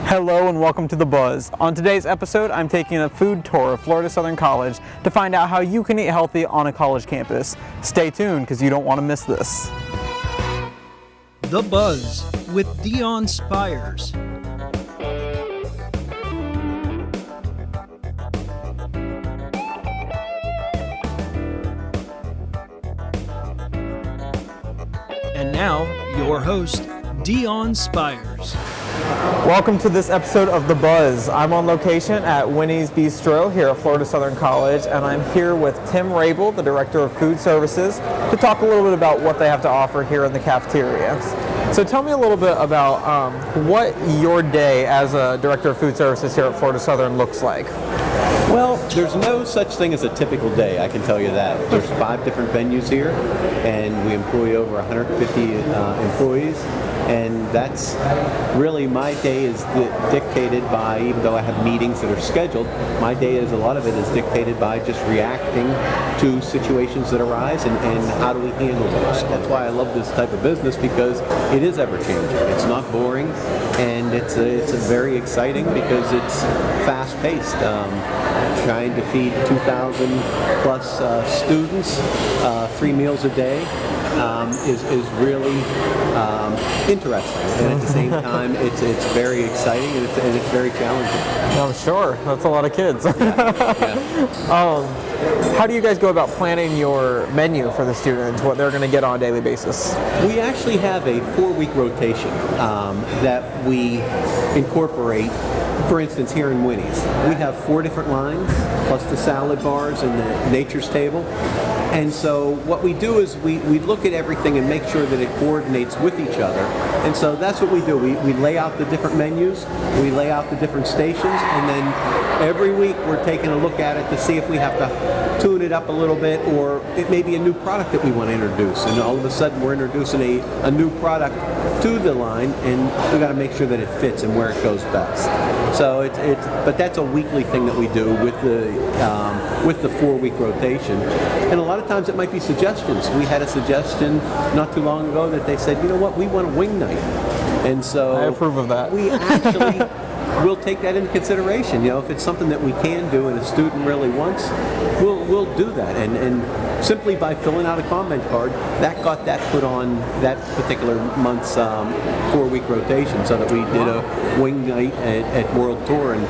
Hello and welcome to The Buzz. On today's episode, I'm taking a food tour of Florida Southern College to find out how you can eat healthy on a college campus. Stay tuned because you don't want to miss this. The Buzz with Dion Spires. And now, your host, Dion Spires. Welcome to this episode of The Buzz. I'm on location at Winnie's Bistro here at Florida Southern College, and I'm here with Tim Rabel, the Director of Food Services, to talk a little bit about what they have to offer here in the cafeteria. So tell me a little bit about what your day as a Director of Food Services here at Florida Southern looks like. Well, there's no such thing as a typical day, I can tell you that. There's 5 different venues here, and we employ over 150 employees. And that's really, my day is dictated by, even though I have meetings that are scheduled, my day is, a lot of it is dictated by just reacting to situations that arise and how do we handle those. That's why I love this type of business, because it is ever-changing. It's not boring, and it's very exciting because it's fast-paced. Trying to feed 2,000 plus students 3 meals a day is really interesting, and at the same time it's very exciting, and it's very challenging. I'm sure. That's a lot of kids. How do you guys go about planning your menu for the students, what they're going to get on a daily basis? We actually have a 4-week rotation that we incorporate. For instance, here in Winnie's, we have 4 different lines, plus the salad bars and the nature's table. And so what we do is we look at everything and make sure that it coordinates with each other. And so that's what we do. We lay out the different menus, we lay out the different stations, and then every week we're taking a look at it to see if we have to tune it up a little bit, or it may be a new product that we want to introduce. And all of a sudden we're introducing a new product to the line, and we got to make sure that it fits and where it goes best. So but that's a weekly thing that we do with the 4-week rotation. And a lot of times it might be suggestions. We had a suggestion not too long ago that they said, you know what, we want a wing night. And so I approve of that. We actually will take that into consideration. You know, if it's something that we can do and a student really wants, we'll do that. And simply by filling out a comment card, that got that put on that particular month's 4-week rotation, so that we did a wing night at World Tour, and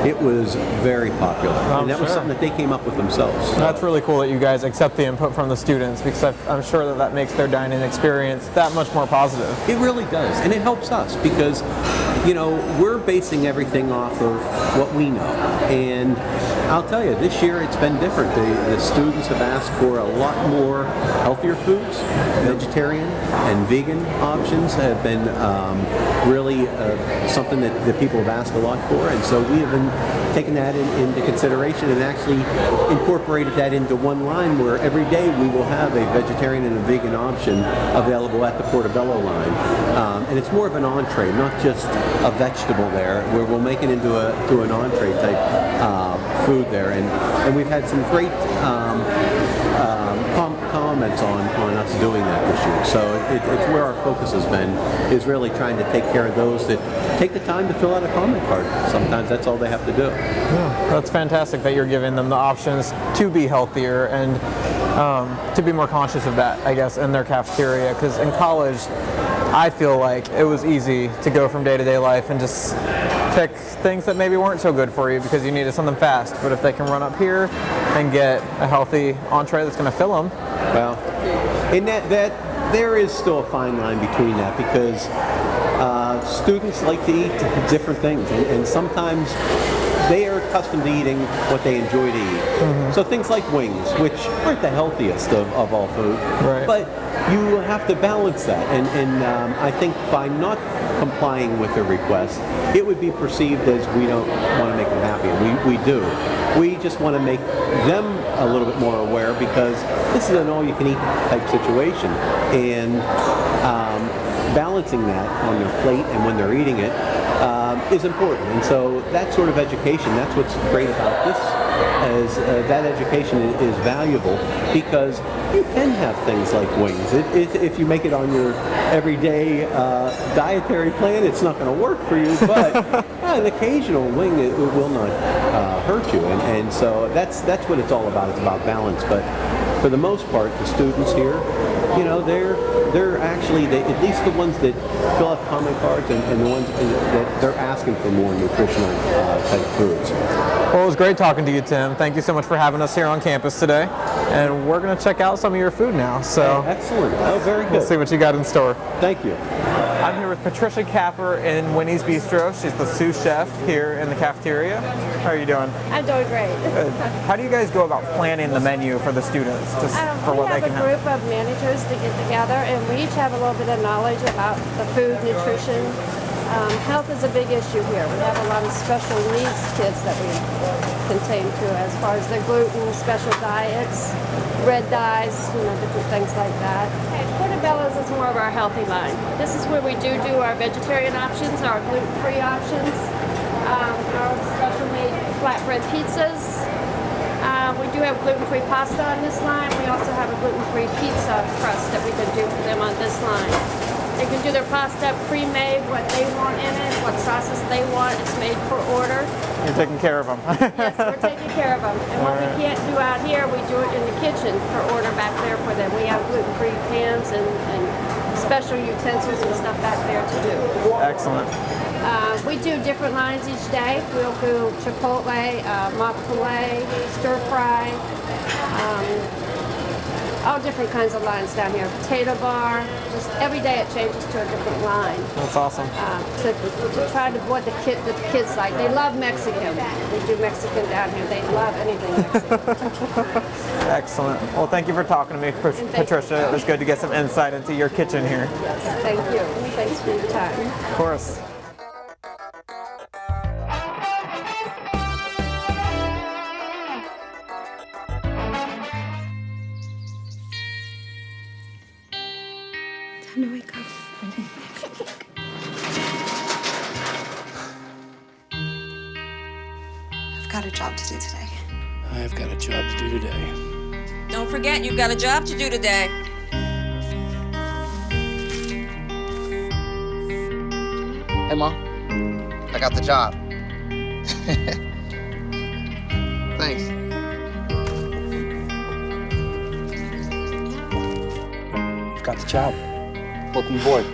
it was very popular. And that was something that they came up with themselves. So. That's really cool that you guys accept the input from the students, because I'm sure that makes their dining experience that much more positive. It really does, and it helps us because, you know, we're basing everything off of what we know. And I'll tell you, this year it's been different. The students have asked for a lot more healthier foods. Vegetarian and vegan options have been really something that people have asked a lot for, and so we have been taking that into consideration and actually incorporated that into one line where every day we will have a vegetarian and a vegan option available at the Portobello line. And it's more of an entree, not just a vegetable there, where we'll make it into an entree type food there. And we've had some great comments on us doing that this year. So it's where our focus has been, is really trying to take care of those that take the time to fill out a comment card. Sometimes that's all they have to do. Yeah, that's fantastic that you're giving them the options to be healthier and to be more conscious of that, I guess, in their cafeteria. Because in college, I feel like it was easy to go from day-to-day life and just pick things that maybe weren't so good for you because you needed something fast. But if they can run up here and get a healthy entree that's going to fill them. Well, in that there is still a fine line between that, because students like to eat different things, and sometimes they are accustomed to eating what they enjoy to eat. Mm-hmm. So things like wings, which aren't the healthiest of all food, right. But you have to balance that. And I think by not complying with their request, it would be perceived as we don't want to make them happy. We do. We just want to make them a little bit more aware, because this is an all-you-can-eat type situation. And balancing that on their plate and when they're eating it is important. And so that sort of education, that's what's great about this, as that education is valuable because you can have things like wings. If you make it on your everyday dietary plan, it's not going to work for you, but an occasional wing, it will not hurt you. And so that's what it's all about. It's about balance. But for the most part, the students here, they're actually, at least the ones that fill out comment cards and the ones that they're asking for more nutritional type foods. Well, it was great talking to you, Tim. Thank you so much for having us here on campus today. And we're going to check out some of your food now. So excellent. Oh, very good. We'll see what you got in store. Thank you. I'm here with Patricia Capper in Winnie's Bistro. She's the sous chef here in the cafeteria. How are you doing? I'm doing great. Good. How do you guys go about planning the menu for the students for what they can have? We have a group of managers to get together, and we each have a little bit of knowledge about the food, nutrition. Health is a big issue here. We have a lot of special needs kids that we contain to, as far as the gluten, special diets, red dyes, different things like that. Portobello's is more of our healthy line. This is where we do our vegetarian options, our gluten-free options, our special made flatbread pizzas. We do have gluten-free pasta on this line. We also have a gluten-free pizza crust that we can do for them on this line. They can do their pasta pre-made, what they want in it, what sauces they want. It's made per order. You're taking care of them. Yes, we're taking care of them. And what we can't do out here, we do it in the kitchen per order back there for them. We have gluten-free pans and special utensils and stuff back there to do. Excellent. We do different lines each day. We'll do chipotle, mock filet, stir fry, all different kinds of lines down here. Potato bar, just every day it changes to a different line. That's awesome. To try to what the kids like. They love Mexican. We do Mexican down here. They love anything Mexican. Excellent. Well, thank you for talking to me, Patricia. It was good to get some insight into your kitchen here. Yes, thank you. Thanks for your time. Of course. Time to wake up. I've got a job to do today. I've got a job to do today. Don't forget, you've got a job to do today. Hey, Mom. I got the job. Thanks. I've got the job. Welcome aboard.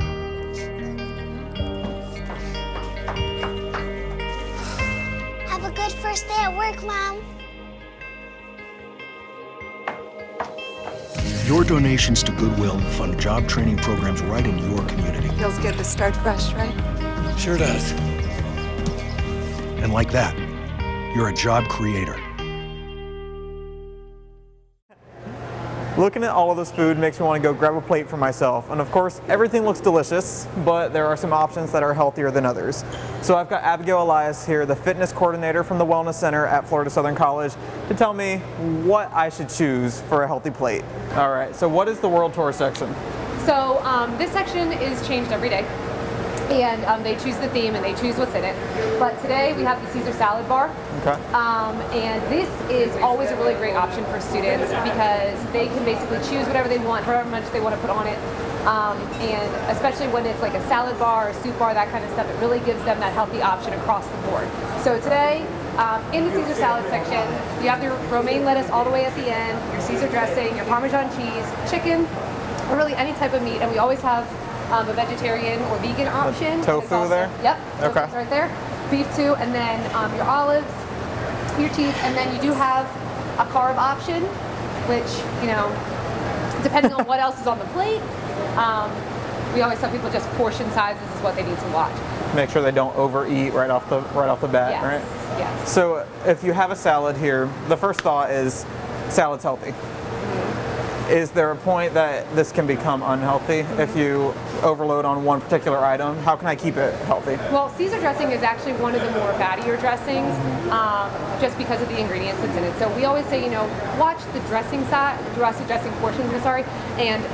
Have a good first day at work, Mom. Your donations to Goodwill fund job training programs right in your community. Feels good to start fresh, right? Sure does. And like that, you're a job creator. Looking at all of this food makes me want to go grab a plate for myself. And of course, everything looks delicious, but there are some options that are healthier than others. So I've got Abigail Elias here, the fitness coordinator from the Wellness Center at Florida Southern College, to tell me what I should choose for a healthy plate. All right, so what is the World Tour section? So this section is changed every day. And they choose the theme and they choose what's in it. But today we have the Caesar salad bar. Okay. And this is always a really great option for students because they can basically choose whatever they want, however much they want to put on it. And especially when it's like a salad bar or soup bar, that kind of stuff, it really gives them that healthy option across the board. So today, in the Caesar salad section, you have your romaine lettuce all the way at the end, your Caesar dressing, your Parmesan cheese, chicken, or really any type of meat. And we always have a vegetarian or vegan option. Tofu also, there? Yep. Okay. Tofu's right there. Beef too, and then your olives, your cheese, and then you do have a carb option, which, depending on what else is on the plate, we always tell people just portion sizes is what they need to watch. Make sure they don't overeat right off the bat, Yes. right? Yes. So if you have a salad here, the first thought is salad's healthy. Is there a point that this can become unhealthy if you overload on one particular item? How can I keep it healthy? Well, Caesar dressing is actually one of the more fattier dressings, just because of the ingredients that's in it. So we always say, watch the dressing portions, and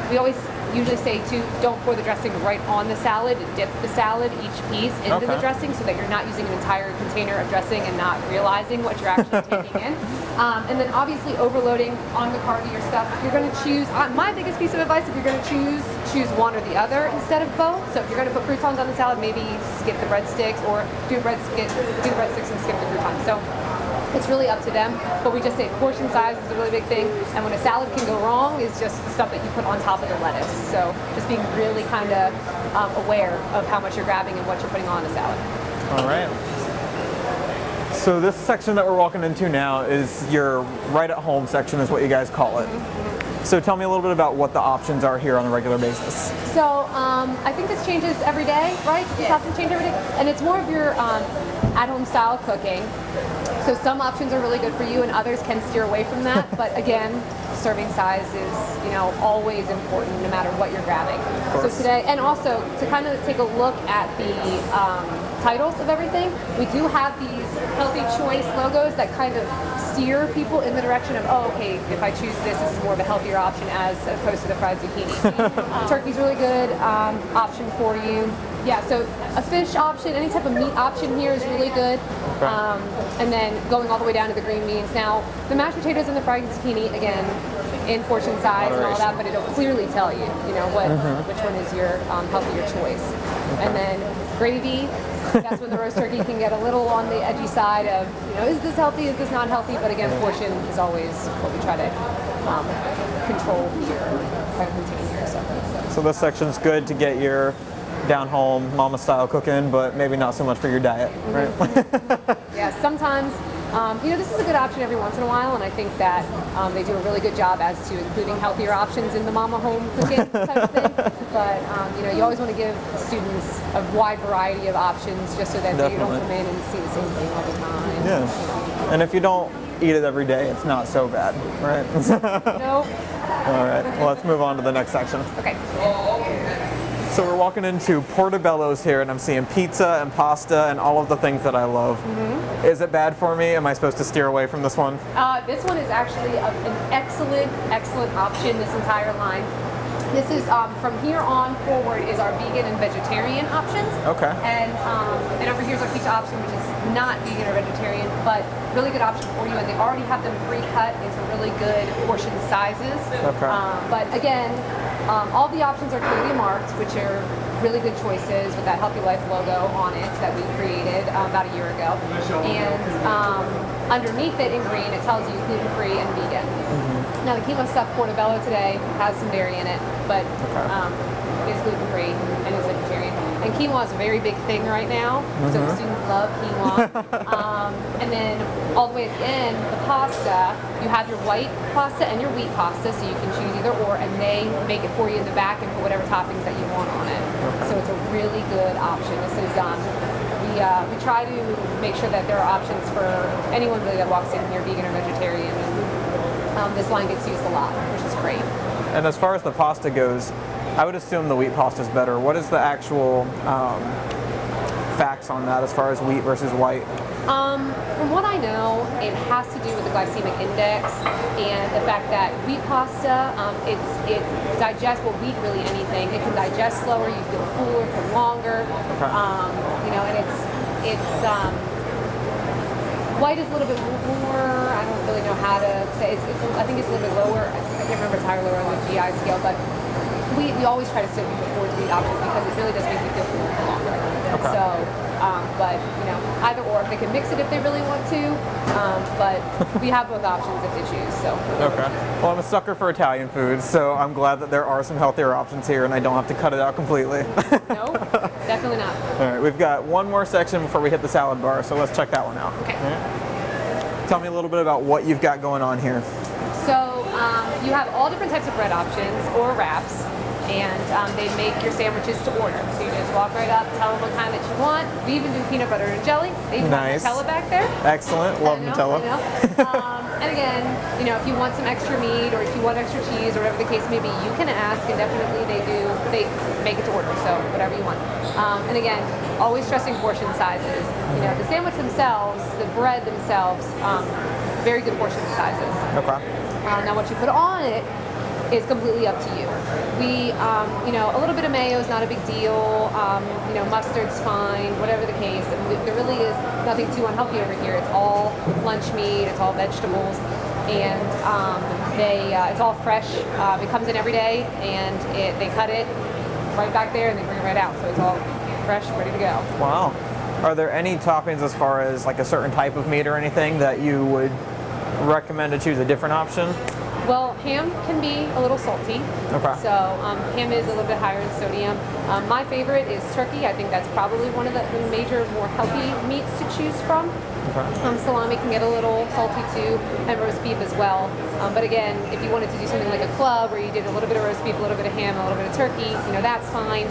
we always usually say too, don't pour the dressing right on the salad. Dip the salad, each piece, into the dressing so that you're not using an entire container of dressing and not realizing what you're actually taking in. And then obviously overloading on the cart of your stuff. If you're going to choose, my biggest piece of advice, if you're going to choose one or the other instead of both. So if you're going to put croutons on the salad, maybe skip the breadsticks, or do the breadsticks and skip the croutons. So it's really up to them, but we just say portion size is a really big thing, and when a salad can go wrong is just the stuff that you put on top of the lettuce. So just being really kind of aware of how much you're grabbing and what you're putting on the salad. All right. So this section that we're walking into now is your right-at-home section, is what you guys call it. So tell me a little bit about what the options are here on a regular basis. So I think this changes every day, right? Does this often change every day? And it's more of your at-home style cooking. So some options are really good for you and others can steer away from that. But again, serving size is, always important no matter what you're grabbing. So today, and also to kind of take a look at the titles of everything, we do have these healthy choice logos that kind of steer people in the direction of, oh, okay, if I choose this is more of a healthier option as opposed to the fried zucchini. Turkey's really good option for you. Yeah, so a fish option, any type of meat option here is really good. And then going all the way down to the green beans. Now, the mashed potatoes and the fried zucchini, again, in portion size and all that, but it'll clearly tell you, which one is your healthier choice. And then gravy, that's when the roast turkey can get a little on the edgy side of, is this healthy, is this not healthy? But again, portion is always what we try to control here, try to contain here. So this section's good to get your down-home, mama-style cooking, but maybe not so much for your diet, right? Yeah, sometimes, this is a good option every once in a while, and I think that they do a really good job as to including healthier options in the mama home cooking type of thing. But, you always want to give students a wide variety of options just so that they don't come in and see the same thing all the time. Yeah, and if you don't eat it every day, it's not so bad, right? Nope. All right, well, let's move on to the next section. Okay. So we're walking into Portobello's here, and I'm seeing pizza and pasta and all of the things that I love. Is it bad for me? Am I supposed to steer away from this one? This one is actually an excellent option, this entire line. This is, from here on forward, is our vegan and vegetarian options. Okay. And over here's our pizza option, which is not vegan or vegetarian, but really good option for you. And they already have them pre-cut into really good portion sizes. Okay. But again, all the options are clearly marked, which are really good choices with that Healthy Life logo on it that we created about a year ago. And underneath it in green, it tells you gluten-free and vegan. Now the quinoa stuffed portobello today has some dairy in it, but is gluten-free and is vegetarian. And quinoa is a very big thing right now, so the students love quinoa. And then all the way at the end, the pasta, you have your white pasta and your wheat pasta, so you can choose either or, and they make it for you in the back and put whatever toppings that you want on it. So it's a really good option. This is we try to make sure that there are options for anyone really that walks in here, vegan or vegetarian. This line gets used a lot, which is great. And as far as the pasta goes, I would assume the wheat pasta is better. What is the actual facts on that as far as wheat versus white? From what I know, it has to do with the glycemic index and the fact that wheat pasta, it digests, well, wheat really anything, it can digest slower, you feel fuller for longer, and it's white is a little bit more, I don't really know how to say, I think it's a little bit lower, I can't remember it's higher or lower on the GI scale, but we always try to steer people towards wheat options because it really does make you feel fuller for longer. Okay. So, but either or, they can mix it if they really want to, but we have both options if they choose. So. Okay. Well, I'm a sucker for Italian food, so I'm glad that there are some healthier options here, and I don't have to cut it out completely. No, definitely not. All right, we've got one more section before we hit the salad bar, so let's check that one out. Okay. Right. Tell me a little bit about what you've got going on here. So you have all different types of bread options or wraps. And they make your sandwiches to order. So you just walk right up, tell them what kind that you want. We even do peanut butter and jelly. They even have Nutella back there. Excellent. Love Nutella. And again, if you want some extra meat or if you want extra cheese or whatever the case may be, you can ask, and definitely they make it to order. So whatever you want. And again, always stressing portion sizes. The sandwich themselves, the bread themselves, very good portion sizes. Okay. Now what you put on it is completely up to you. We, a little bit of mayo is not a big deal. Mustard's fine, whatever the case. And there really is nothing too unhealthy over here. It's all lunch meat, it's all vegetables, and it's all fresh. It comes in every day, and they cut it right back there, and they bring it right out. So it's all fresh, ready to go. Wow. Are there any toppings as far as like a certain type of meat or anything that you would recommend to choose a different option? Well, ham can be a little salty. Okay. So ham is a little bit higher in sodium. My favorite is turkey. I think that's probably one of the major, more healthy meats to choose from. Okay. Salami can get a little salty too, and roast beef as well. But again, if you wanted to do something like a club where you did a little bit of roast beef, a little bit of ham, a little bit of turkey, that's fine.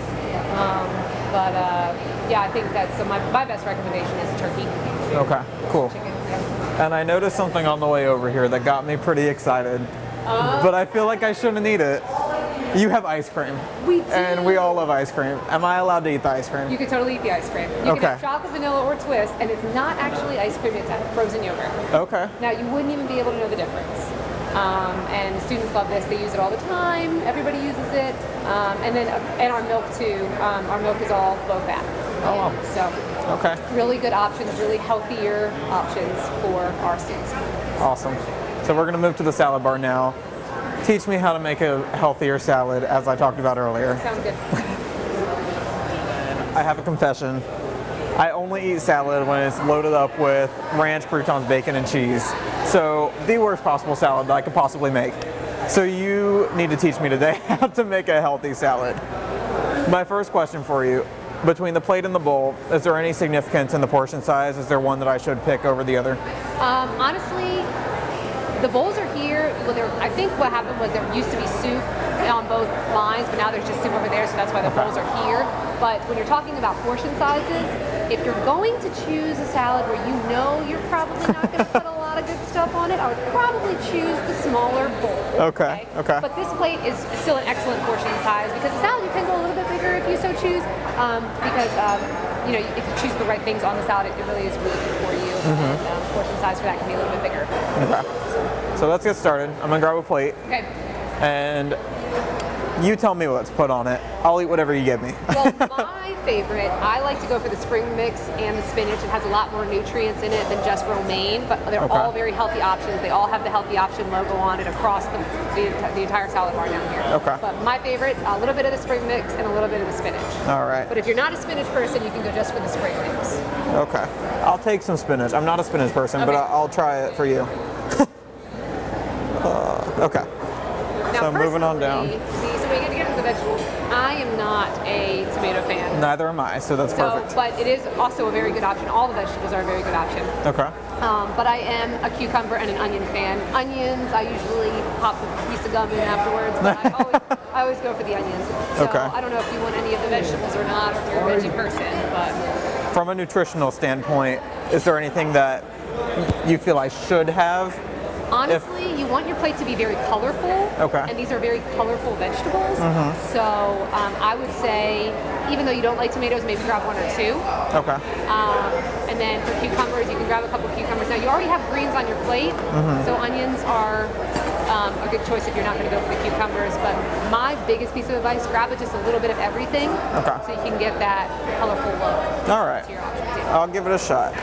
I think that's my best recommendation is turkey. Okay, cool. Chicken, yeah. And I noticed something on the way over here that got me pretty excited, but I feel like I shouldn't eat it. You have ice cream. We do. And we all love ice cream. Am I allowed to eat the ice cream? You can totally eat the ice cream. You can have chocolate, vanilla, or twist, and it's not actually ice cream, it's frozen yogurt. Okay. Now, you wouldn't even be able to know the difference. And students love this. They use it all the time. Everybody uses it. And our milk, too. Our milk is all low fat. Oh, wow. So, okay. Really good options, really healthier options for our students. Awesome. So we're going to move to the salad bar now. Teach me how to make a healthier salad, as I talked about earlier. Sounds good. I have a confession. I only eat salad when it's loaded up with ranch, croutons, bacon, and cheese. So the worst possible salad that I could possibly make. So you need to teach me today how to make a healthy salad. My first question for you, between the plate and the bowl, is there any significance in the portion size? Is there one that I should pick over the other? Honestly, the bowls are here. Well, I think what happened was there used to be soup on both lines, but now there's just soup over there, so that's why the bowls are here. But when you're talking about portion sizes, if you're going to choose a salad where you know you're probably not going to put a lot of good stuff on it, I would probably choose the smaller bowl. Okay. But this plate is still an excellent portion size because the salad you can go a little bit bigger if you so choose. If you choose the right things on the salad, it really is really good for you. And portion size for that can be a little bit bigger. Okay. So let's get started. I'm gonna grab a plate. Okay. And you tell me what's put on it. I'll eat whatever you give me. Well, my favorite, I like to go for the spring mix and the spinach. It has a lot more nutrients in it than just romaine, but they're all very healthy options. They all have the healthy option logo on it across the entire salad bar down here. Okay. But my favorite, a little bit of the spring mix and a little bit of the spinach. All right. But if you're not a spinach person, you can go just for the spring mix. Okay. I'll take some spinach. I'm not a spinach person, but I'll try it for you. Okay. Now, so moving on down. So we're going to get into the vegetables. I am not a tomato fan. Neither am I, so that's perfect. But it is also a very good option. All the vegetables are a very good option. Okay. But I am a cucumber and an onion fan. Onions, I usually pop a piece of gum in afterwards, but I always go for the onions. So I don't know if you want any of the vegetables or not, or if you're a veggie person, but... From a nutritional standpoint, is there anything that you feel I should have? Honestly, you want your plate to be very colorful. Okay. And these are very colorful vegetables. So I would say, even though you don't like tomatoes, maybe grab one or two. Okay. And then for cucumbers, you can grab a couple cucumbers. Now, you already have greens on your plate, so onions are a good choice if you're not going to go for the cucumbers. But my biggest piece of advice, grab just a little bit of everything so you can get that colorful look. All right. To your options, yeah. I'll give it a shot.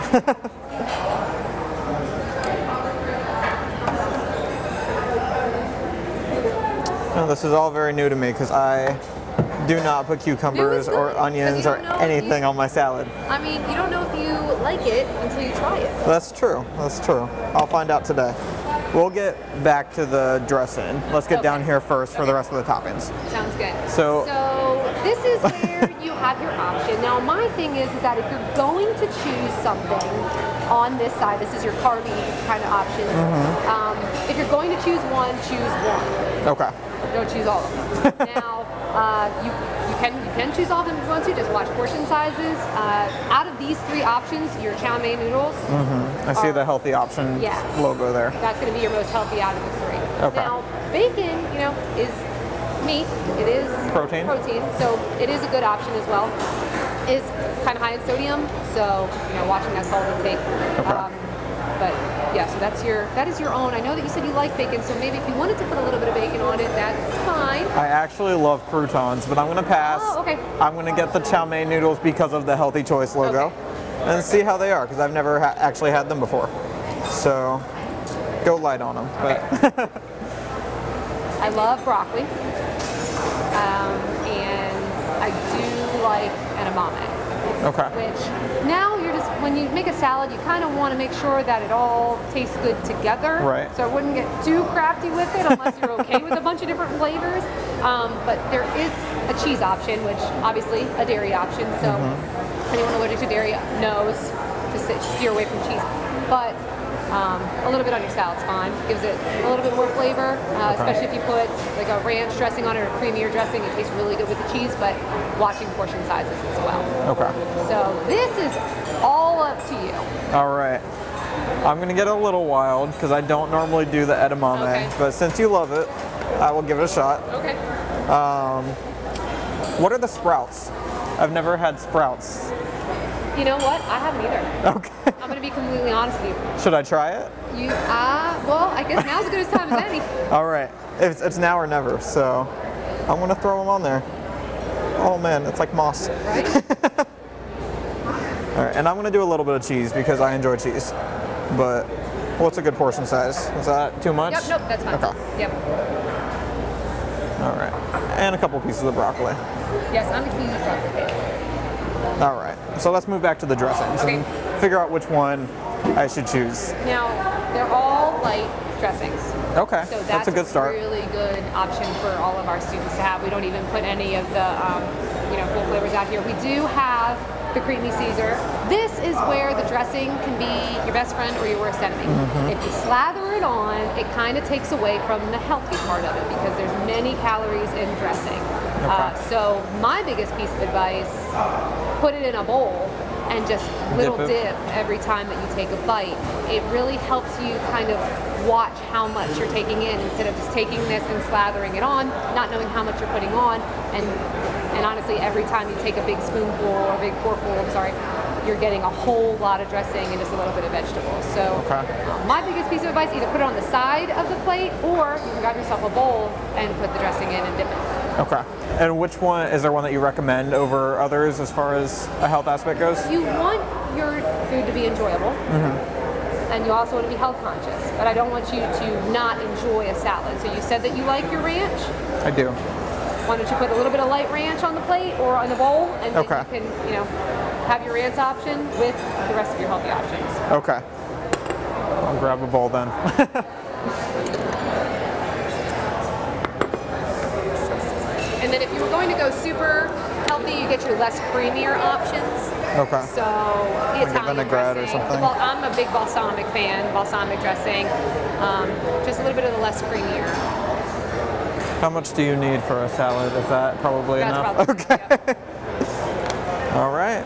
No, this is all very new to me because I do not put cucumbers or onions or anything on my salad. I mean, you don't know if you like it until you try it. That's true. That's true. I'll find out today. We'll get back to the dressing. Let's get down here first for the rest of the toppings. Sounds good. So this is where you have your option. Now, my thing is that if you're going to choose something on this side, this is your carby kind of options. If you're going to choose one, choose one. Okay. Don't choose all of them. Now, you can choose all of them if you want to. Just watch portion sizes. Out of these three options, your chow mein noodles. I see the healthy option logo there. That's going to be your most healthy out of the three. Okay. Now, bacon, is meat. It is protein, so it is a good option as well. It's kind of high in sodium, so watching that salt intake. But yeah, so that is your own. I know that you said you like bacon, so maybe if you wanted to put a little bit of bacon on it, that's fine. I actually love croutons, but I'm gonna pass. Oh, okay. I'm gonna get the chow mein noodles because of the Healthy Choice logo, and see how they are, because I've never actually had them before. So go light on them. Okay. But I love broccoli, and I do like edamame. okay. Which now when you make a salad, you kind of want to make sure that it all tastes good together. Right. So I wouldn't get too crafty with it unless you're okay with a bunch of different flavors. But there is a cheese option, which obviously a dairy option. So anyone allergic to dairy knows to steer away from cheese. But a little bit on your salad's fine. Gives it a little bit more flavor, especially if you put like a ranch dressing on it or creamier dressing. It tastes really good with the cheese, but watching portion sizes as well. Okay. So this is all up to you. All right. I'm gonna get a little wild because I don't normally do the edamame, Okay. but since you love it, I will give it a shot. Okay. What are the sprouts? I've never had sprouts. You know what? I haven't either. Okay. I'm gonna be completely honest with you. Should I try it? Well, I guess now's as good a time as any. All right. It's now or never, so I'm gonna throw them on there. Oh man, it's like moss. Right? All right, and I'm gonna do a little bit of cheese because I enjoy cheese. But what's a good portion size? Is that too much? Yep, nope, that's fine. Okay. Yep. All right. And a couple pieces of broccoli. Yes, I'm a huge broccoli fan. All right. So let's move back to the dressings and figure out which one I should choose. Now, they're all light dressings. Okay. So that's a good start. Really good option for all of our students to have. We don't even put any of the full flavors out here. We do have the creamy Caesar. This is where the dressing can be your best friend or your worst enemy. If you slather it on, it kind of takes away from the healthy part of it because there's many calories in dressing. So my biggest piece of advice, put it in a bowl and just little dip every time that you take a bite. It really helps you kind of watch how much you're taking in instead of just taking this and slathering it on, not knowing how much you're putting on. And honestly, every time you take a big spoonful or a big forkful, you're getting a whole lot of dressing and just a little bit of vegetables. So my biggest piece of advice, either put it on the side of the plate or you can grab yourself a bowl and put the dressing in and dip it. Okay. And which one, is there one that you recommend over others as far as a health aspect goes? You want your food to be enjoyable. And you also want to be health conscious, but I don't want you to not enjoy a salad. So you said that you like your ranch? I do. Why don't you put a little bit of light ranch on the plate or on the bowl, and then you can, have your ranch option with the rest of your healthy options. Okay. I'll grab a bowl then. And then if you were going to go super healthy, you get your less creamier options. Okay. So Italian like a vinaigrette dressing. or something? I'm a big balsamic fan, balsamic dressing. Just a little bit of the less creamier. How much do you need for a salad? Is that probably enough? Probably, okay. All right.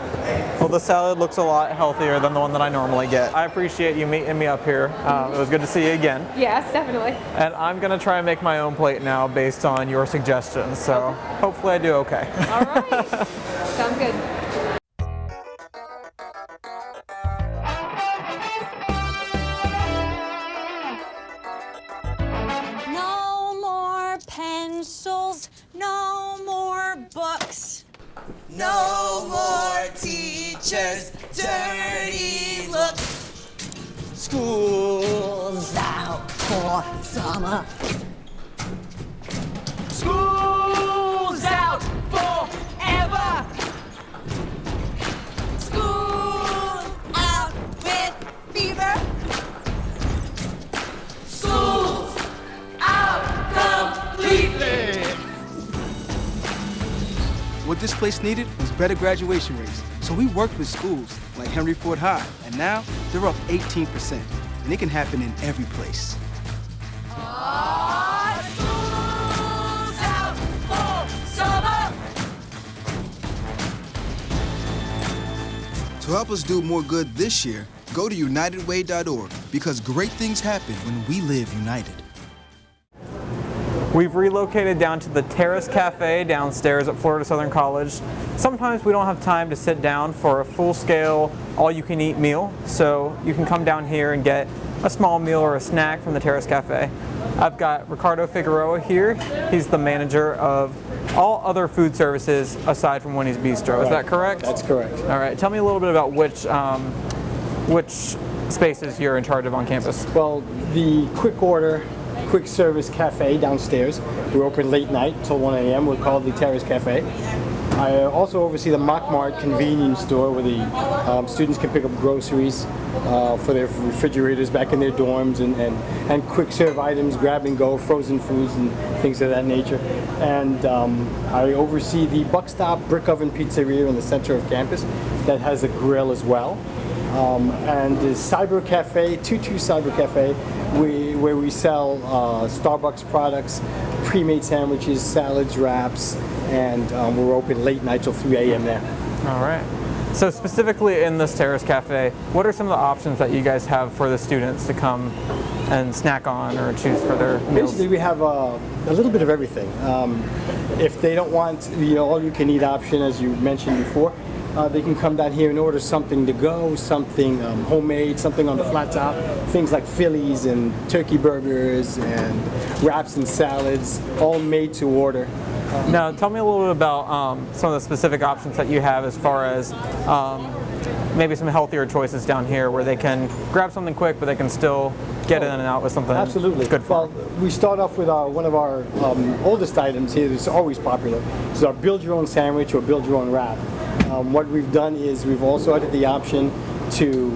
Well, the salad looks a lot healthier than the one that I normally get. I appreciate you meeting me up here. It was good to see you again. Yes, definitely. And I'm going to try and make my own plate now based on your suggestions. So hopefully I do okay. All right. Sounds good. No more pencils, no more books. No more teachers' dirty looks. School's out for summer. School's out forever. School's out with fever. School's out completely. What this place needed was better graduation rates. So we worked with schools like Henry Ford High, and now they're up 18%. And it can happen in every place. School's out for summer. To help us do more good this year, go to unitedway.org because great things happen when we live united. We've relocated down to the Terrace Cafe downstairs at Florida Southern College. Sometimes we don't have time to sit down for a full-scale, all-you-can-eat meal, so you can come down here and get a small meal or a snack from the Terrace Cafe. I've got Ricardo Figueroa here. He's the manager of all other food services aside from Winnie's Bistro. Is that correct? That's correct. All right. Tell me a little bit about which spaces you're in charge of on campus. Well, the quick order, quick service cafe downstairs. We're open late night till 1 a.m. We're called the Terrace Cafe. I also oversee the Mock Mart convenience store where the students can pick up groceries for their refrigerators back in their dorms and quick serve items, grab and go, frozen foods and things of that nature. And I oversee the Buck Stop Brick Oven Pizzeria in the center of campus that has a grill as well. And the Cyber Cafe, 22 Cyber Cafe, where we sell Starbucks products, pre-made sandwiches, salads, wraps, and we're open late night till 3 a.m. there. All right. So specifically in this Terrace Cafe, what are some of the options that you guys have for the students to come and snack on or choose for their meals? Basically, we have a little bit of everything. If they don't want the all-you-can-eat option, as you mentioned before, they can come down here and order something to go, something homemade, something on the flat top, things like Phillies and turkey burgers and wraps and salads, all made to order. Now, tell me a little bit about some of the specific options that you have as far as maybe some healthier choices down here where they can grab something quick, but they can still get in and out with something absolutely good for them. Well, we start off with one of our oldest items here that's always popular. It's our build your own sandwich or build your own wrap. What we've done is we've also added the option to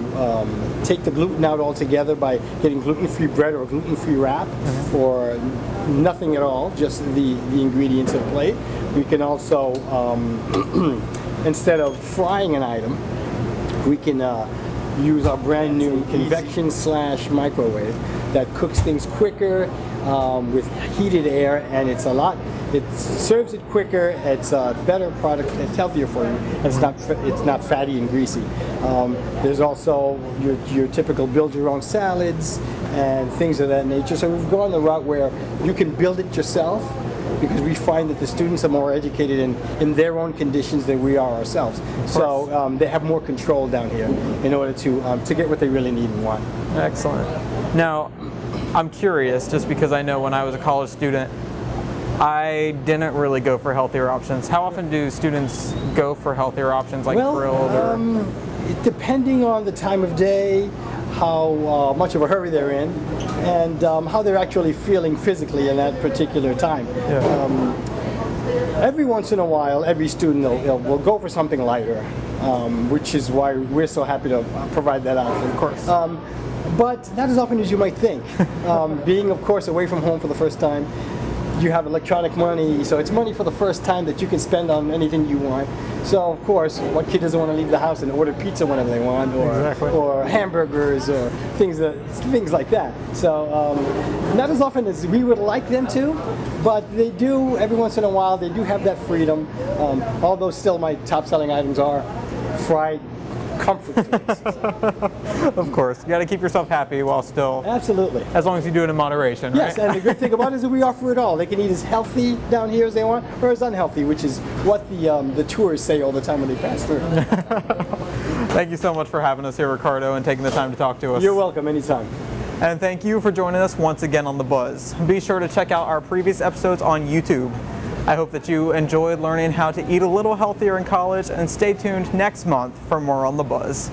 take the gluten out altogether by getting gluten-free bread or a gluten-free wrap or nothing at all, just the ingredients at plate. We can also, instead of frying an item, we can use our brand new convection / microwave that cooks things quicker with heated air, and it serves it quicker. It's a better product. It's healthier for you. It's not fatty and greasy. There's also your typical build your own salads and things of that nature. So we've gone the route where you can build it yourself, because we find that the students are more educated in their own conditions than we are ourselves. So they have more control down here in order to get what they really need and want. Excellent. Now, I'm curious, just because I know when I was a college student, I didn't really go for healthier options. How often do students go for healthier options like grilled or? Depending on the time of day, how much of a hurry they're in, and how they're actually feeling physically in that particular time. Every once in a while, every student will go for something lighter, which is why we're so happy to provide that option. Of course. But not as often as you might think. Being, of course, away from home for the first time, you have electronic money, so it's money for the first time that you can spend on anything you want. So, of course, what kid doesn't want to leave the house and order pizza whenever they want, or hamburgers, or things like that. So, not as often as we would like them to, but they do, every once in a while, they do have that freedom. Although still my top-selling items are fried comfort foods. Of course, you got to keep yourself happy while still. Absolutely. As long as you do it in moderation. Yes, right? and the good thing about it is that we offer it all. They can eat as healthy down here as they want, or as unhealthy, which is what the tourists say all the time when they pass through. Thank you so much for having us here, Ricardo, and taking the time to talk to us. You're welcome, anytime. And thank you for joining us once again on The Buzz. Be sure to check out our previous episodes on YouTube. I hope that you enjoyed learning how to eat a little healthier in college, and stay tuned next month for more on The Buzz.